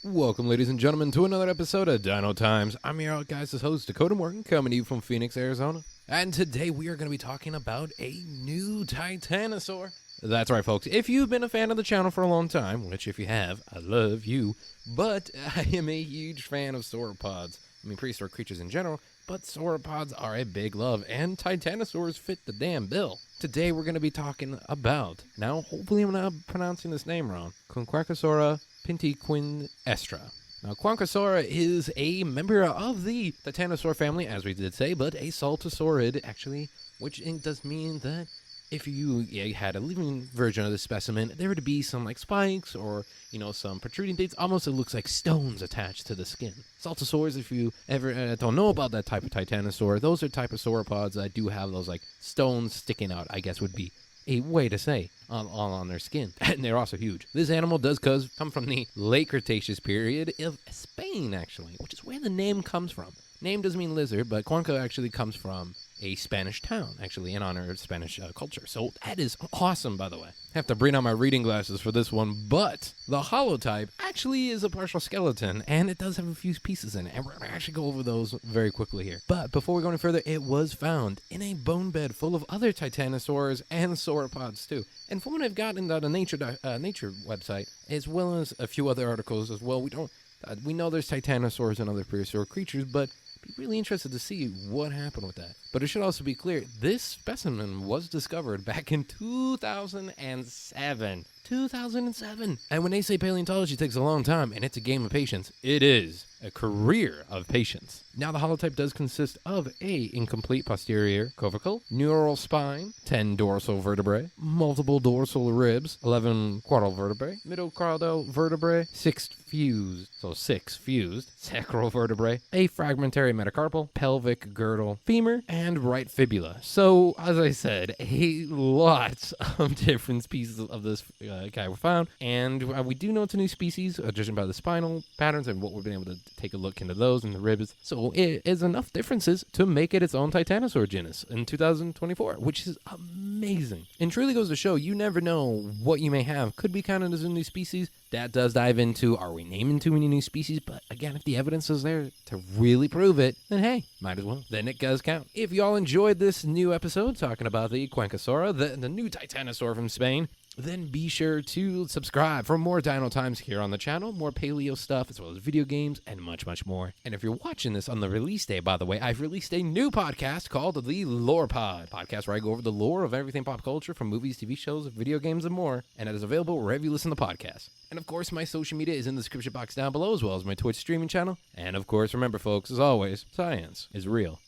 Welcome, ladies and gentlemen, to another episode of Dino Times. I'm your guys' host, Dakota Morgan, coming to you from Phoenix, Arizona. And today we are going to be talking about a new Titanosaur. That's right, folks. If you've been a fan of the channel for a long time, which if you have, I love you, but I am a huge fan of sauropods. I mean, prehistoric creatures in general, but sauropods are a big love, and Titanosaurs fit the damn bill. Today we're going to be talking about, now hopefully I'm not pronouncing this name wrong, Qunkasaura Pintiquinestra. Now, Qunkasaura is a member of the Titanosaur family, as we did say, but a saltosaurid, actually, which does mean that if you had a living version of the specimen, there would be some like spikes or, some protruding things. Almost it looks like stones attached to the skin. Saltosaurs, if you ever don't know about that type of Titanosaur, those are type of sauropods that do have those like stones sticking out, I guess would be a way to say, on their skin. And they're also huge. This animal does come from the late Cretaceous period of Spain, actually, which is where the name comes from. Name doesn't mean lizard, but Cuenca actually comes from a Spanish town, actually, in honor of Spanish culture. So that is awesome, by the way. I have to bring out my reading glasses for this one, but the holotype actually is a partial skeleton, and it does have a few pieces in it, and we're going to actually go over those very quickly here. But before we go any further, it was found in a bone bed full of other titanosaurs and sauropods, too. And from what I've gotten on the nature website, as well as a few other articles as well, we know there's titanosaurs and other prehistoric creatures, but be really interested to see what happened with that. But it should also be clear, this specimen was discovered back in 2007. 2007. And when they say paleontology takes a long time and it's a game of patience, it is a career of patience. Now, the holotype does consist of a incomplete posterior clavicle, neural spine, 10 dorsal vertebrae, multiple dorsal ribs, 11 caudal vertebrae, middle caudal vertebrae, 6 fused sacral vertebrae, a fragmentary metacarpal, pelvic girdle, femur, and right fibula. So, as I said, a lot of different pieces of this guy were found, and we do know it's a new species, judging by the spinal patterns and what we've been able to take a look into those and the ribs. So it is enough differences to make it its own Titanosaur genus in 2024, which is amazing. And truly goes to show, you never know what you may have. Could be counted as a new species. That does dive into, are we naming too many new species? But again, if the evidence is there to really prove it, then hey, might as well. Then it does count. If y'all enjoyed this new episode talking about the Qunkasaura, the new Titanosaur from Spain, then be sure to subscribe for more Dino Times here on the channel, more paleo stuff, as well as video games, and much, much more. And if you're watching this on the release day, by the way, I've released a new podcast called The Lore Pod, podcast where I go over the lore of everything pop culture, from movies, TV shows, video games, and more, and it is available wherever you listen to podcasts. And of course, my social media is in the description box down below, as well as my Twitch streaming channel. And of course, remember folks, as always, science is real.